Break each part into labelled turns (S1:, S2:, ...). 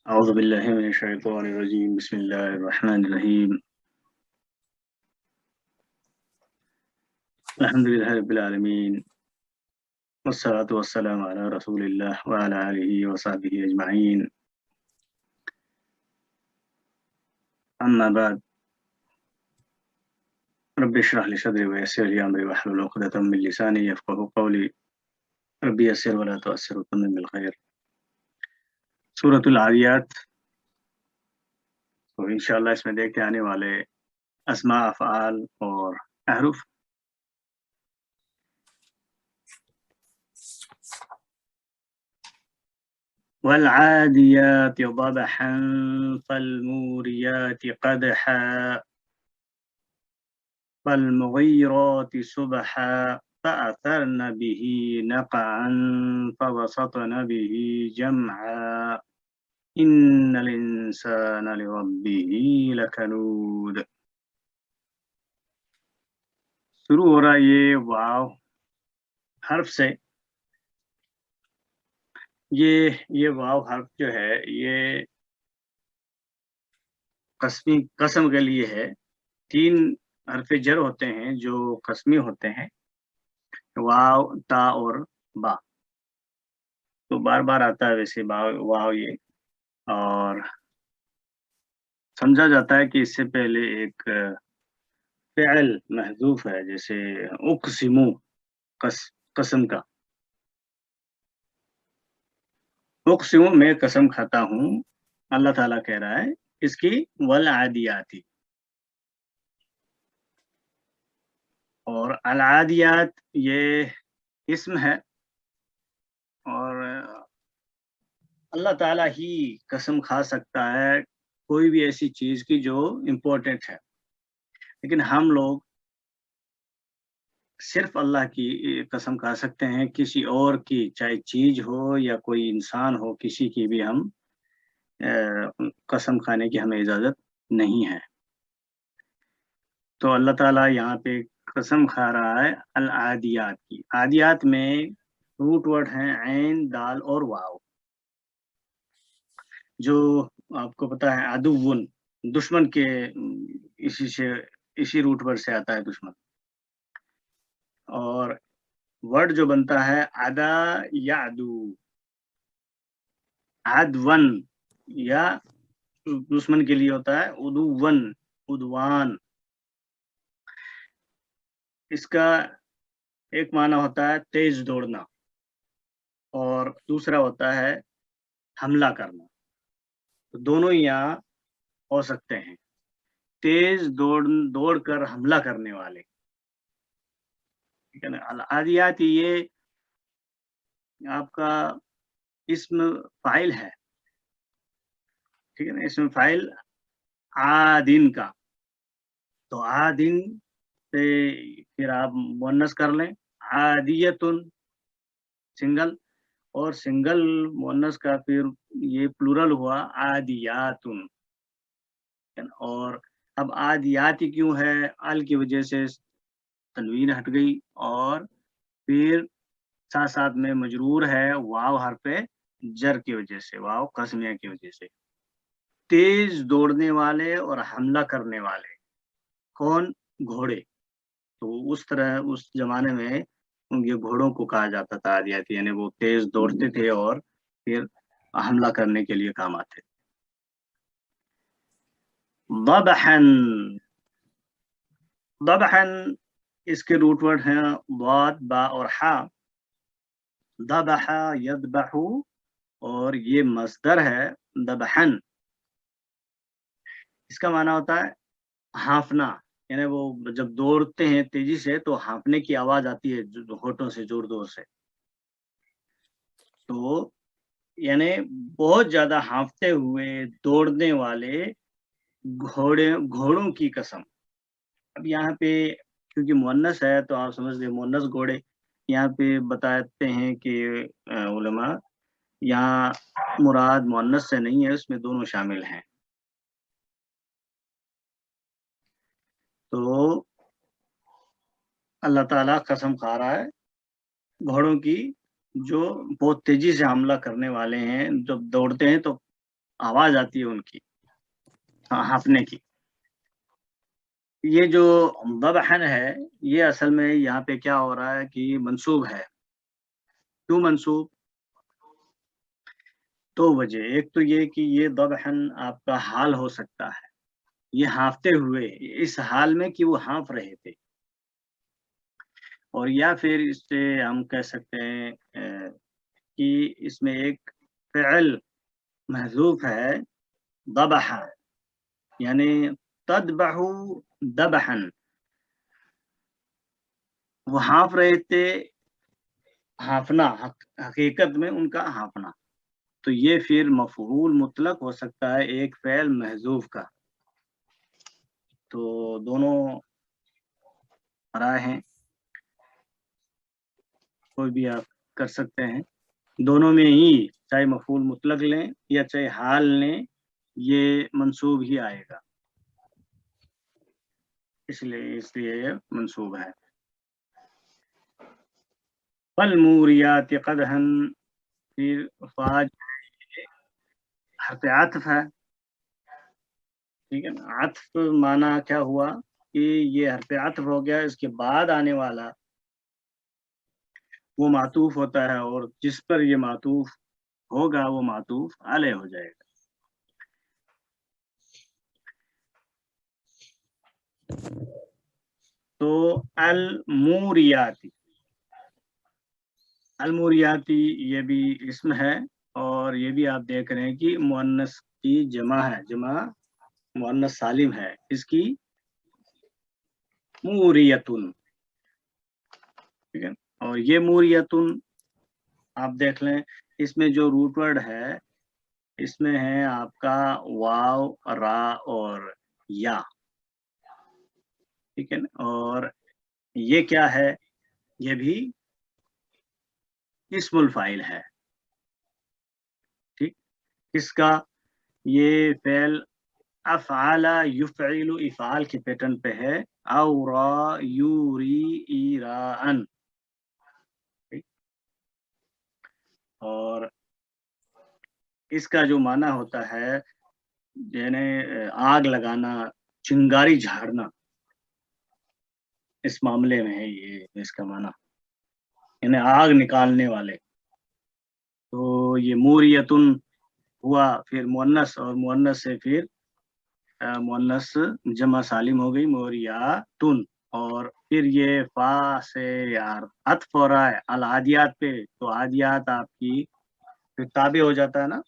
S1: أعوذ بالله من الشيطان الرجيم بسم الله الرحمن الرحيم الحمد لله رب العالمين والصلاة والسلام على رسول الله وعلى آله وصحبه أجمعين أما بعد رب اشرح لي صدري ويسر لي أمري واحلل عقدة من لساني يفقهوا قولي رب يسر ولا تؤثر وتمم بالخير سورة العاديات. تو انشاءاللہ اس میں دیکھتے آنے والے اسماء افعال اور احرف. والعاديات ضبحا فالموريات قدحا فالمغيرات صبحا فأثرن به نقعا فوسطن به جمعا إن الإنسان لربه لكنود. شروع ہو رہا یہ واو حرف سے. یہ واو حرف جو ہے یہ قسم کے لیے ہے. 3 حرف جر ہوتے ہیں جو قسمی ہوتے ہیں، واو، تا اور با. تو بار بار آتا ہے ویسے واو یہ، اور سمجھا جاتا ہے کہ اس سے پہلے ایک فعل محذوف ہے، جیسے اقسمو قسم کا. اقسمو میں قسم کھاتا ہوں، اللہ تعالیٰ کہہ رہا ہے اس کی والعادیاتی. اور العادیات یہ اسم ہے، اور اللہ تعالیٰ ہی قسم کھا سکتا ہے کوئی بھی ایسی چیز کی جو امپورٹنٹ ہے، لیکن ہم لوگ صرف اللہ کی قسم کھا سکتے ہیں. کسی اور کی، چاہے چیز ہو یا کوئی انسان ہو، کسی کی بھی ہم قسم کھانے کی ہمیں اجازت نہیں ہے. تو اللہ تعالیٰ یہاں پہ قسم کھا رہا ہے العادیات کی. عادیات میں روٹ ورڈ ہیں عین، دال اور واو، جو آپ کو پتا ہے عدوون، دشمن کے اسی روٹ ورڈ سے آتا ہے دشمن. اور ورڈ جو بنتا ہے عدا یعدو، عدون، یا دشمن کے لیے ہوتا ہے عدوون، عدوان. اس کا ایک معنی ہوتا ہے تیز دوڑنا، اور دوسرا ہوتا ہے حملہ کرنا. تو دونوں یہاں ہو سکتے ہیں. تیز دوڑ کر حملہ کرنے والے، ٹھیک ہے نا. العادیات یہ آپ کا اسم فاعل ہے، ٹھیک ہے نا. اسم فاعل عادن کا. تو عادن سے پھر آپ مؤنث کر لیں عادیتن سنگل، اور سنگل مؤنث کا پھر یہ پلورل ہوا عادیاتن. اور اب عادیاتی کیوں ہے؟ ال کی وجہ سے تنوین ہٹ گئی، اور پھر ساتھ ساتھ میں مجرور ہے واو حرف جر کی وجہ سے، واو قسمیہ کی وجہ سے. تیز دوڑنے والے اور حملہ کرنے والے کون؟ گھوڑے. تو اس طرح اس زمانے میں یہ گھوڑوں کو کہا جاتا تھا عادیاتی، یعنی وہ تیز دوڑتے تھے اور پھر حملہ کرنے کے لیے کام آتے. ضبحن، ضبحن اس کے روٹ ورڈ ہیں ضاد، با اور حا. ضبح یذبح، اور یہ مصدر ہے ذبحن. اس کا معنی ہوتا ہے ہانفنا، یعنی وہ جب دوڑتے ہیں تیزی سے تو ہانفنے کی آواز آتی ہے ہونٹوں سے زور زور سے. تو یعنی بہت زیادہ ہانفتے ہوئے دوڑنے والے گھوڑوں کی قسم. اب یہاں پہ کیونکہ مؤنث ہے تو آپ سمجھ لیں مؤنث گھوڑے. یہاں پہ بتاتے ہیں کہ علماء یہاں مراد مؤنث سے نہیں ہے، اس میں دونوں شامل ہیں. تو اللہ تعالیٰ قسم کھا رہا ہے گھوڑوں کی جو بہت تیزی سے حملہ کرنے والے ہیں. جب دوڑتے ہیں تو आवाज आती है उनकी हाँफने की। ये जो दबहन है, ये असल में यहाँ पे क्या हो रहा है कि मंसूब है। क्यों मंसूब? दो वजह। एक तो ये कि ये दबहन आपका हाल हो सकता है, ये हाँफते हुए, इस हाल में कि वो हाँफ रहे थे। और या फिर इससे हम कह सकते हैं कि इसमें एक फ़िअल महज़ूफ़ है, दबह, यानी तदबहु दबहन, वो हाँफ रहे थे, हाँफना, हकीकत में उनका हाँफना। तो ये फिर मफ़ऊल मुतलक हो सकता है एक फ़िअल महज़ूफ़ का। तो दोनों राय हैं, कोई भी आप कर सकते हैं। दोनों में ही चाहे मफ़ऊल मुतलक लें या चाहे हाल लें, ये मंसूब ही आएगा, इसलिए ये मंसूब है। फ़ल्मूरियाति क़दहन, फिर फ़ा हर्फ़ आत्फ़ है, ठीक है ना। आत्फ़ माना क्या हुआ कि ये हर्फ़ आत्फ़ हो गया, इसके बाद आने वाला वो मातूफ़ होता है और जिस पर ये मातूफ़ होगा वो मातूफ़ अलैह हो जाएगा। तो अल-मूरियाती, अल-मूरियाती ये भी इस्म है और ये भी आप देख रहे हैं कि मुअन्नस की जमा है, जमा मुअन्नस सालिम है। इसकी मूरियतुन, ठीक है। और ये मूरियतुन आप देख लें, इसमें जो रूट वर्ड है, इसमें है आपका वाव, रा और या, ठीक है ना। और ये क्या है? ये भी इस्मुल फ़ाइल है, ठीक। किसका? ये फ़ेल अफ़अला युफ़इलु इफ़ाल के पैटर्न पे है, औरा यूरी ईराअन, ठीक। और इसका जो माना होता है, यानी आग लगाना, चिंगारी झाड़ना, इस मामले में है ये इसका माना, यानी आग निकालने वाले। तो ये मूरियतुन हुआ फिर मुअन्नस, और मुअन्नस से फिर मुअन्नस जमा सालिम हो गई मूरियातुन। और फिर ये फ़ा से यार अत्फ़ हो रहा है अल आदियात पे, तो आदियात आपकी फिर ताबे हो जाता है ना।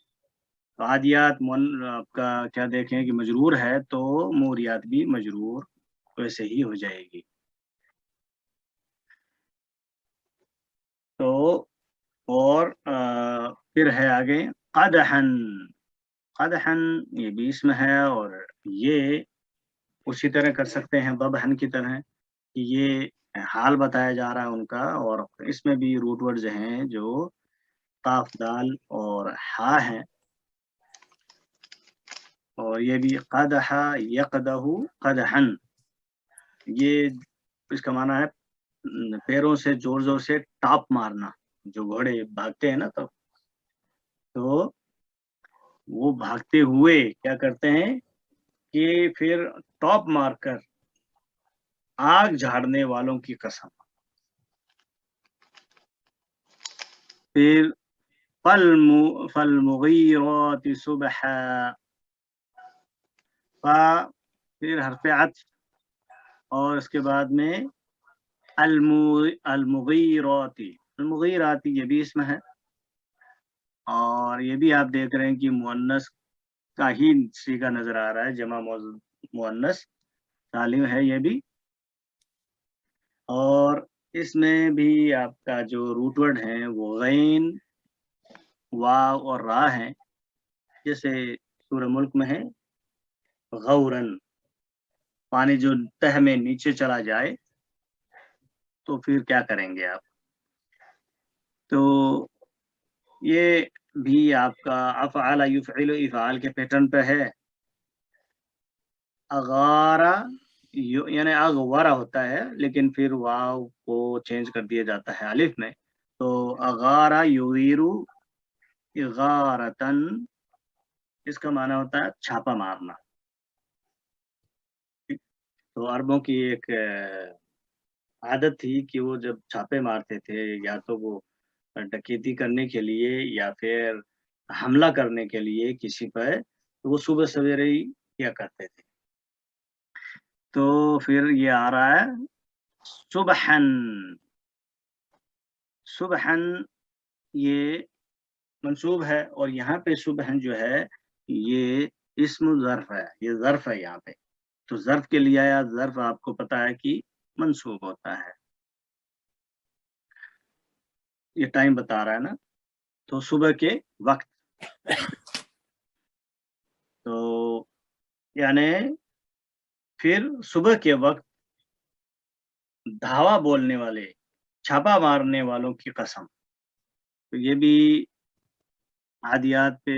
S1: तो आदियात आपका क्या देखें कि मजरूर है, तो मूरियात भी मजरूर वैसे ही हो जाएगी। तो और फिर है आगे क़दहन। क़दहन ये भी इसम है और ये उसी तरह कर सकते हैं दबहन की तरह कि ये हाल बताया जा रहा है उनका, और इसमें भी रूट वर्ड्स हैं जो काफ, दाल और हा हैं। और ये भी क़दहा यक़दहु क़दहन, ये इसका माना है पैरों से ज़ोर-ज़ोर से टाप मारना। जो घोड़े भागते हैं ना, तो वो भागते हुए क्या करते हैं कि फिर टॉप मारकर आग झाड़ने वालों की कसम। फिर फलमुग़ीराति सुबहा, फ़ा फिर हर्फ़ अत्फ़ और उसके बाद में अलमुग़ीराति, अलमुग़ीराति ये भी इसम है और ये भी आप देख रहे हैं कि मुअन्नस का ही सीगा नज़र आ रहा है, जमा मुअन्नस सालिम है ये भी। और इसमें भी आपका जो रूट वर्ड है वो गैन, वाव और रा हैं। जैसे सूरह मुल्क में है गौरन, पानी जो तह में नीचे चला जाए तो फिर क्या करेंगे आप? तो ये भी आपका अफ़अला युफ़इलु इफ़ाल के पैटर्न पे है। अगारा यानी अगवारा होता है, लेकिन फिर वाव को चेंज कर दिया जाता है अलिफ में। तो अगारा युगीरु इगारतन, इसका माना होता है छापा मारना। तो अरबों की एक आदत थी कि वो जब छापे मारते थे, या तो वो डकैती करने के लिए या फिर हमला करने के लिए किसी पर, तो वो सुबह सवेरे ही किया करते थे। तो फिर ये आ रहा है सुबहन। सुबहन ये मंसूब है, और यहाँ पे सुबहन जो है ये इस्म ज़र्फ़ है, ये ज़र्फ़ है यहाँ पे। तो ज़र्फ़ के लिए आया, ज़र्फ़ आपको पता है कि मंसूब होता है। ये टाइम बता रहा है ना, तो सुबह के वक़्त, तो यानी फिर सुबह के वक़्त धावा बोलने वाले, छापा मारने वालों की कसम। तो ये भी आदियात पे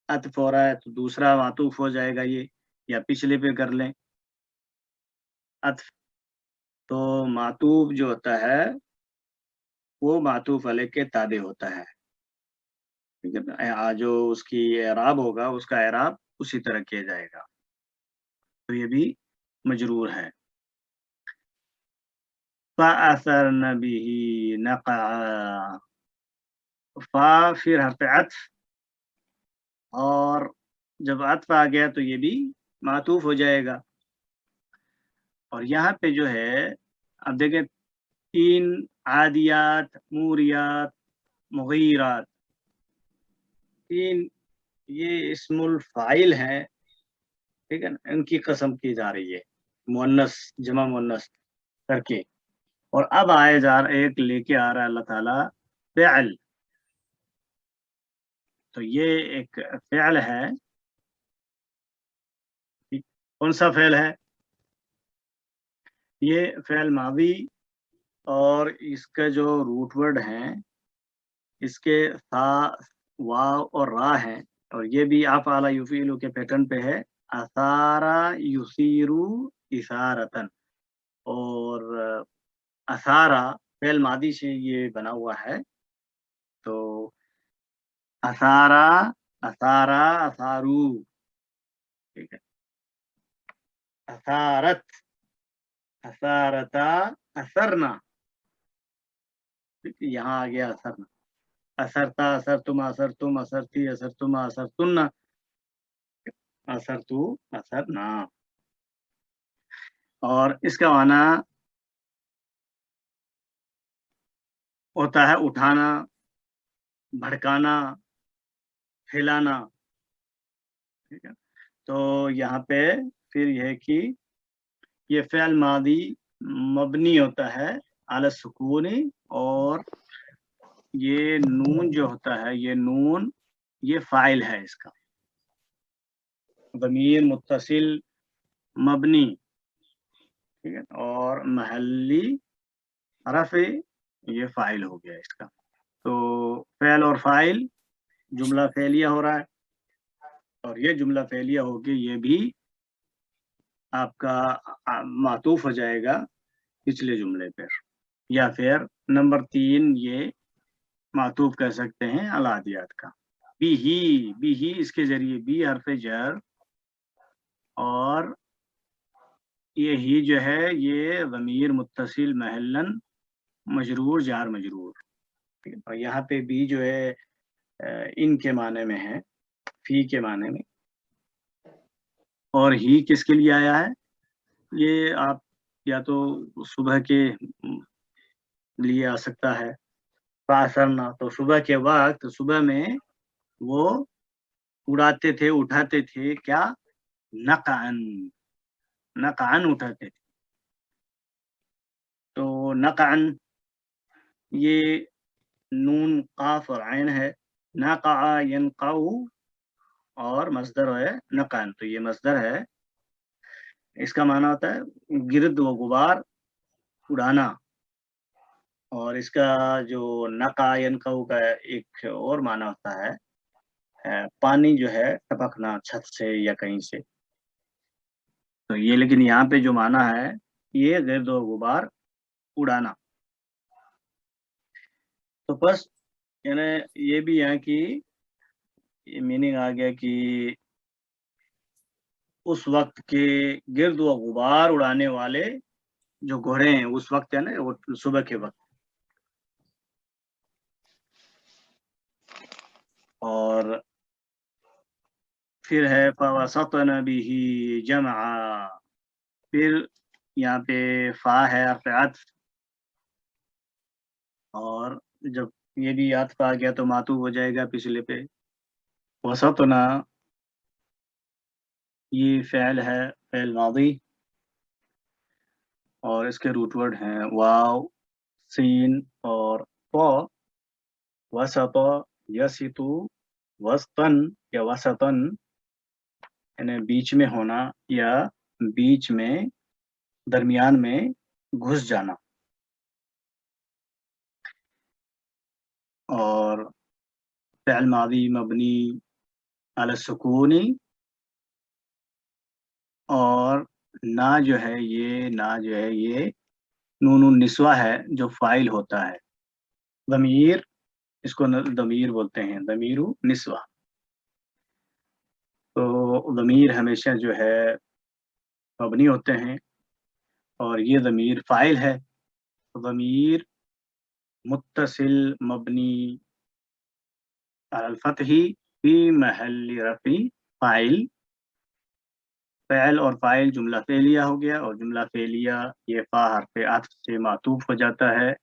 S1: अत्फ़ हो रहा है, तो दूसरा मातूफ़ हो जाएगा ये, या पिछले पे कर लें अत्फ़। तो मातूफ़ जो होता है, वो मातूफ़ अलैह के ताबे होता है, ठीक है ना? जो उसकी एराब होगा, उसका एराब उसी तरह किया जाएगा। तो ये भी मजरूर है। फ़असरन बिही नक़अ, फ़ा फिर हर्फ़ अत्फ़, और जब अत्फ़ आ गया तो ये भी मातूफ़ हो जाएगा। और यहाँ पे जो है, अब देखें 3 आदियात, मूरियात, मुग़ीरात, 3 ये इस्मुल फ़ाइल हैं, ठीक है ना? इनकी कसम की जा रही है, मुअन्नस, जमा मुअन्नस करके। और अब आए जा रहा एक लेके आ रहा है अल्लाह ताला फ़िअल। तो ये एक फ़िअल है, ठीक, कौन-सा फ़िअल है? ये फ़िअल माज़ी, और इसका जो रूट वर्ड हैं, इसके सा, वाव और रा हैं, और ये भी अफ़अला युफ़ीलु के पैटर्न पे है। असारा युसीरु इसारतन, और असारा फ़िअल मादी से ये बना हुआ है। तो असारा, असारा, असारू, ठीक है? असारत, असारता, असरना, ठीक है? यहाँ आ गया असरना। असरता, असरतुम, असरतुम, असरती, असरतुमा, असरतुन्ना, असरतू, असरना। और इसका माना होता है उठाना, भड़काना, हिलाना, ठीक है? तो यहाँ पे फिर ये है कि ये फ़िअल मादी मबनी होता है अला सुकूनी, और ये नून जो होता है, ये नून ये फ़ाइल है इसका। ज़मीर मुत्तसिल मबनी, ठीक है? और महल्ली रफ़े, ये फ़ाइल हो गया इसका। तो फ़िअल और फ़ाइल जुमला फ़ेलिया हो रहा है, और ये जुमला फ़ेलिया होके ये भी आपका मातूफ़ हो जाएगा पिछले जुमले पर, या फिर नंबर 3 ये मातूफ़ कह सकते हैं अला आदियात का। बिही, बिही इसके ज़रिए, बी हर्फ़ जर, और ये ही जो है ये ज़मीर मुत्तसिल महल्लन मजरूर जार मजरूर, ठीक है? और यहाँ पे बी जो है इन के माने में है, फ़ी के माने में। और ही किसके लिए आया है? ये आप या तो सुबह के लिए आ सकता है, फ़असरना, तो सुबह के वक़्त, सुबह में वो उड़ाते थे, उठाते थे क्या? नक़अन, नक़अन उठाते थे। तो नक़अन ये नून, क़ाफ़ और ऐन है। नक़अ यनक़अु, और मस्दर है नक़अन, तो ये मस्दर है। इसका माना होता है गिर्द व गुबार उड़ाना। और इसका जो नक़अ यनक़अु का एक और माना होता है पानी जो है टपकना छत से या कहीं से। तो ये लेकिन यहाँ पे जो माना है, ये गिर्द व गुबार उड़ाना। तो बस यानी ये भी है कि मीनिंग आ गया कि उस वक्त के गिर्द व गुबार उड़ाने वाले जो घोड़े हैं, उस वक्त है ना, वो सुबह के वक्त। और फिर है फवसतन बिही जमआ, फिर यहाँ पे फा है हर्फ अत्फ, और जब ये भी अत्फ आ गया तो मातूफ हो जाएगा पिछले पे। वसतना, ये फ़ेल है, फ़ेल मादी, और इसके रूट वर्ड हैं वाव, सीन और तो। वसत, यसितु, वस्तन या वसतन, यानी बीच में होना या बीच में, दरमियान में घुस जाना। और फ़िअल मादी मबनी अला सुकूनी, और ना जो है ये नूनुन निस्वा है जो फाइल होता है। दमीर, इसको दमीर बोलते हैं, दमीरु निस्वा। तो दमीर हमेशा जो है मबनी होते हैं, और ये दमीर फाइल है। तो दमीर मुत्तसिल मबनी अल फतही फी महल्ली रफ़ी फाइल। फ़ैल और फाइल जुमला फ़ेलिया हो गया, और जुमला फ़ेलिया ये फ़ा हर्फ़ अत्फ़ से मातूफ़ हो जाता है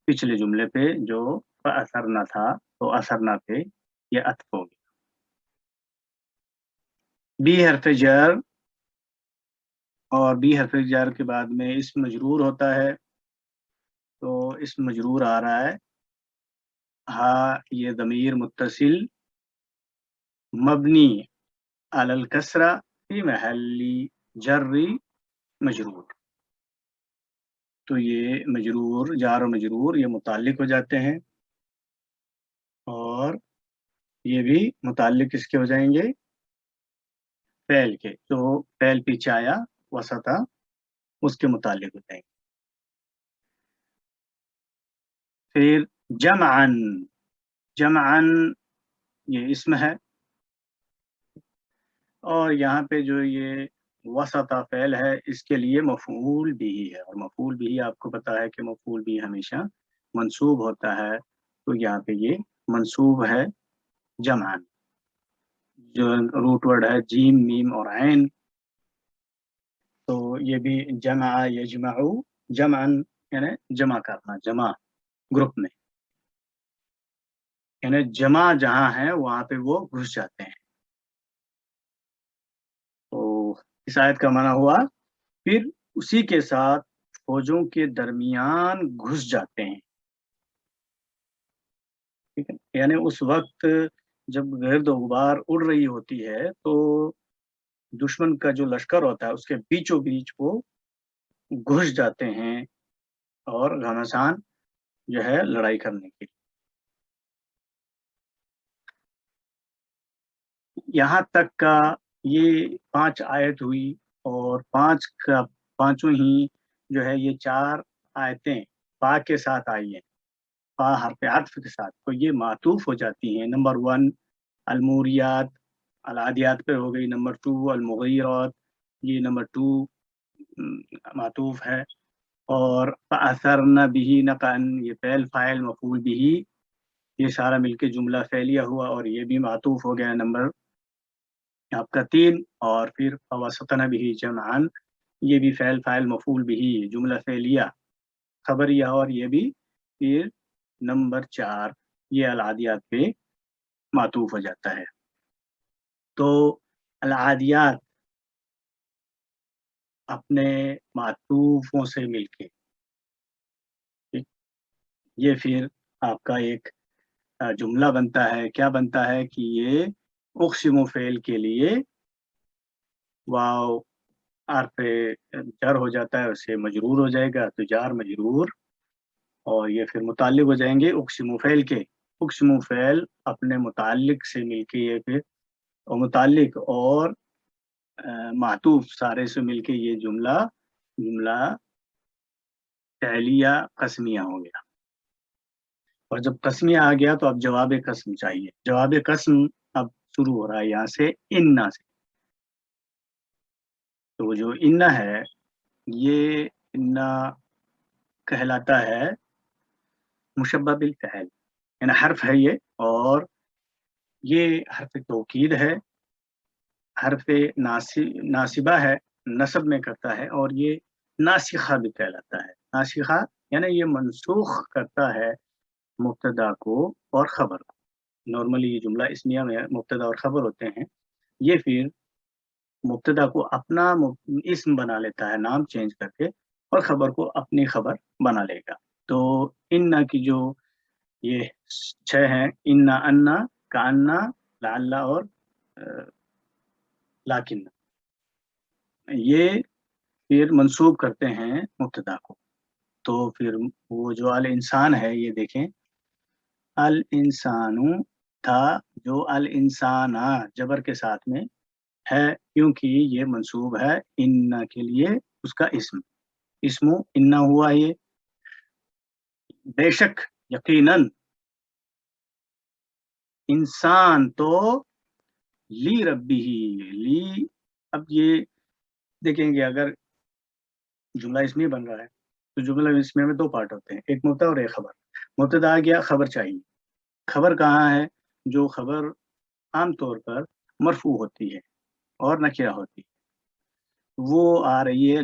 S1: पिछले जुमले पे जो फ़असरना था, तो असरना पे ये अत्फ़ हो गया। बी हर्फ़ जर, और बी हर्फ़ जर के बाद में इस्म मजरूर होता है, तो इस्म मजरूर आ रहा है हा, ये दमीर मुत्तसिल मबनी अलल कसरा फी महल्ली जर्री मजरूर। तो ये मजरूर, जार और मजरूर ये मुताल्लिक हो जाते हैं, और ये भी मुताल्लिक किसके हो जाएंगे? फ़ैल के। तो फ़ैल पीछे आया वसता, उसके मुताल्लिक हो जाएंगे। फिर जमअन, जमअन ये इस्म है, और यहाँ पे जो ये वसता फ़ैल है, इसके लिए मफ़ऊल बिही है, और मफ़ऊल बिही आपको पता है कि मफ़ऊल बिही हमेशा मंसूब होता है। तो यहाँ पे ये मंसूब है जमअन, जो रूट वर्ड है जीम, मीम और ऐन। तो ये भी जमा यजमउ, जमअन यानी जमा करना, जमा ग्रुप में, यानी जमा जहाँ है वहां पे वो घुस जाते हैं। तो इस आयत का माना हुआ फिर उसी के साथ फौजों के दरमियान घुस जाते हैं। ठीक है, यानी उस वक्त जब गर्द गुबार उड़ रही होती है, तो दुश्मन का जो लश्कर होता है उसके बीचों बीच वो घुस जाते हैं, और घमासान जो है लड़ाई करने के लिए। यहाँ तक का ये 5 आयत हुई, और 5 का पांचों ही जो है ये 4 आयतें फा के साथ आई हैं, फा हर्फ अत्फ के साथ, तो ये मातूफ हो जाती हैं। नंबर 1 अलमूरियात, अलादियात पे हो गई। नंबर 2 अलमुगीरात, ये नंबर 2 मातूफ है। और असरना बिही नक़अन, ये फ़ैल फ़ाइल मफ़ूल बिही, ये सारा मिलके जुमला फ़ैलिया हुआ, और ये भी मातूफ हो गया नंबर आपका 3। और फिर फवसतन बिही जमअन, ये भी फ़ैल फ़ाइल मफ़ूल बिही जुमला फ़ेलिया खबरिया, और ये भी फिर नंबर 4 ये अल-आदियात पे मातूफ हो जाता है। तो अल-आदियात अपने मातूफों से मिलके, ठीक, ये फिर आपका एक जुमला बनता है। क्या बनता है कि ये उक़सिमु फ़ेल के लिए वाव हर्फ जर हो जाता है, उससे मजरूर हो जाएगा, तो जार मजरूर, और ये फिर मुताल्लिक हो जाएंगे उक़सिमु फ़ेल के। उक़सिमु फ़ेल अपने मुताल्लिक से मिलके ये फिर, और मुताल्लिक और मातूफ सारे से मिलके ये जुमला जुमला फ़ेलिया क़स्मिया हो गया। और जब क़स्मिया आ गया तो अब जवाब कसम चाहिए। जवाब कसम अब शुरू हो रहा है यहाँ से इन्ना से। तो जो इन्ना है ये इन्ना कहलाता है मुशब्बह बिल फ़िल, यानी हर्फ है ये, और ये हर्फ तौकीद है, हर्फ नासिबा है, नस्ब में करता है, और ये नासिखा भी कहलाता है। नासिखा यानी ये मनसूख करता है मुब्तदा को और खबर को। नॉर्मली ये जुमला इस्मिया में मुब्तदा और खबर होते हैं, ये फिर मुब्तदा को अपना इस्म बना लेता है नाम चेंज करके, और खबर को अपनी खबर बना लेगा। तो इन्ना की जो ये 6 हैं, इन्ना, अन्ना, कान्ना, लाल्ला और लाकिन, ये फिर मंसूब करते हैं मुब्तदा को। तो फिर वो जो अल इंसान है, ये देखें, अल इंसानु था, जो अल इंसाना जबर के साथ में है, क्योंकि ये मंसूब है इन्ना के लिए उसका इस्म, इस्मु इन्ना हुआ ये। बेशक, यकीनन, इंसान तो ली रब्बी ही, ली, अब ये देखेंगे अगर जुमला इसमें बन रहा है तो जुमला इसमें में दो पार्ट होते हैं, एक मुब्तदा और एक खबर। मुब्तदा आ गया, खबर चाहिए। खबर कहाँ है? जो खबर आमतौर पर मरफू होती है और नकिरा होती है, वो आ रही है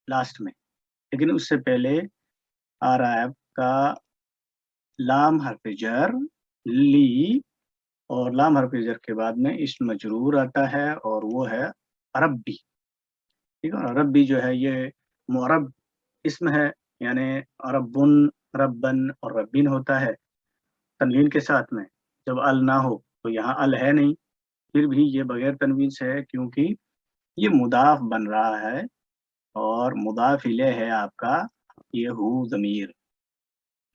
S1: लास्ट में, लेकिन उससे पहले आ रहा है आपका लाम हर्फ जर, ली, और लाम हर्फ जर के बाद में इस्म मजरूर आता है, और वो है रब्बी। ठीक है, रब्बी जो है ये मुअरब इस्म है, यानी रब्बुन, रब्बन और रब्बिन होता है तनवीन के साथ में। जब अल ना हो तो यहाँ अल है नहीं, फिर भी ये बगैर तनवीन से है, क्योंकि ये मुदाफ बन रहा है, और मुदाफ इले है आपका ये हु ज़मीर।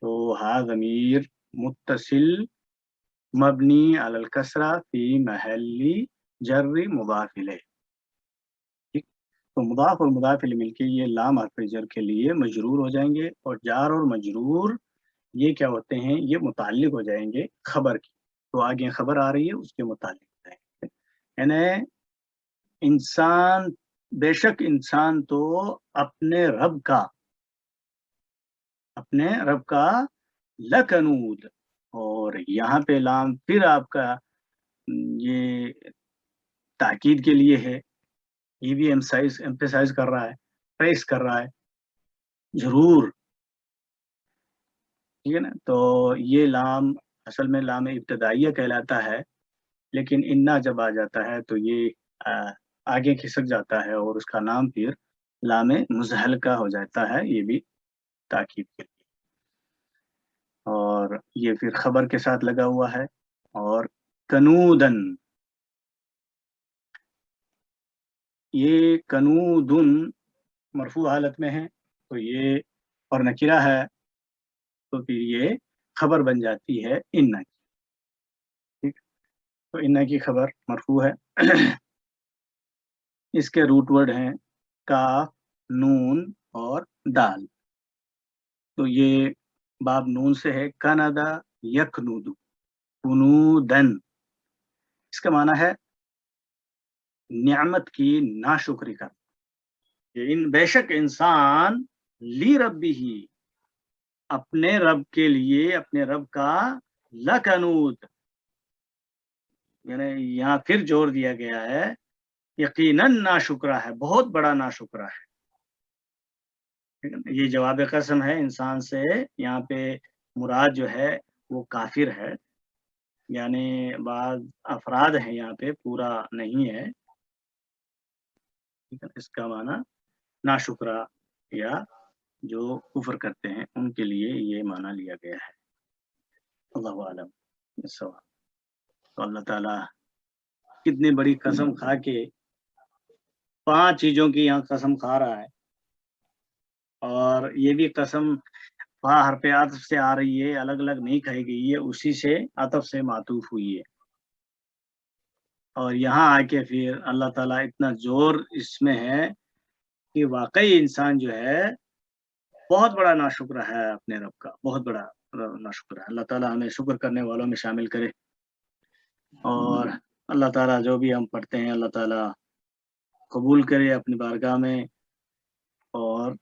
S1: तो हा ज़मीर मुत्तसिल मबनी अलल कसरा फी महल्ली जर्री मुदाफ इले। ठीक, तो मुदाफ और मुदाफ इले मिलके ये लाम हर्फ जर के लिए मजरूर हो जाएंगे, और जार और मजरूर ये क्या होते हैं, ये मुताल्लिक हो जाएंगे खबर की। तो आगे खबर आ रही है उसके मुताल्लिक हो जाएंगे, यानी इंसान, बेशक इंसान तो अपने रब का, अपने रब का लकनूद, और यहाँ पे लाम फिर आपका ये ताकीद के लिए है, ये भी एम्फेसाइज कर रहा है, प्रेस कर रहा है, जरूर। ठीक है ना, तो ये लाम असल में लाम इब्तदाइया कहलाता है, लेकिन इन्ना जब आ जाता है तो ये आगे खिसक जाता है, और उसका नाम फिर लामे मुजहलका हो जाता है, ये भी ताकीद के लिए। और ये फिर खबर के साथ लगा हुआ है। और कनूदन, ये कनूदुन मरफू हालत में है, तो ये, और नकिरा है, तो फिर ये खबर बन जाती है इन्ना की। ठीक, तो इन्ना की खबर मरफू है। इसके रूट वर्ड हैं काफ, नून और दाल। तो ये बाब नून से है, कनदा यकनूदु, कुनूदन, इसका माना है नियामत की नाशुक्री का। इन बेशक इंसान ली रब्बी ही, अपने रब के लिए, अपने रब का लकनूद, यानी यहाँ फिर जोर दिया गया है, यकीनन नाशुक्रा है, बहुत बड़ा नाशुक्रा है। ये जवाब कसम है इंसान से, यहाँ पे मुराद जो है वो काफिर है, यानी बाद अफराद हैं यहाँ पे, पूरा नहीं है। ठीक है, इसका माना नाशुक्रा, या जो कुफर करते हैं उनके लिए ये माना लिया गया है। अल्लाहु आलम। तो अल्लाह ताला कितनी बड़ी कसम खा के 5 चीजों की यहाँ कसम खा रहा है, और ये भी कसम फा हरफ आतफ से आ रही है, अलग अलग नहीं कही गई है, उसी से आतफ से मातूफ हुई है। और यहाँ आके फिर अल्लाह ताला इतना जोर इसमें है कि वाकई इंसान जो है बहुत बड़ा नाशुक्र है अपने रब का, बहुत बड़ा नाशुक्र है। अल्लाह ताला हमें शुक्र करने वालों में शामिल करे। और اللہ تعالیٰ جو بھی ہم پڑھتے ہیں اللہ تعالیٰ قبول کرے اپنی بارگاہ میں، اور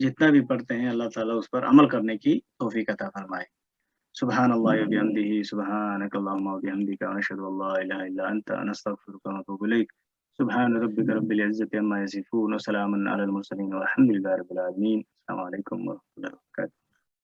S1: جتنا بھی پڑھتے ہیں اللہ تعالیٰ اس پر عمل کرنے کی توفیق عطا فرمائے۔ سبحان اللہ و بحمدہ، سبحانک اللہم و بحمدک، اشہد ان لا الہ الا انت، نستغفرک و نتوب الیک۔ سبحان ربک رب العزة عما یصفون، وسلام علی المرسلین، والحمد للہ رب العالمین۔ السلام علیکم و رحمۃ اللہ وبرکاتہ۔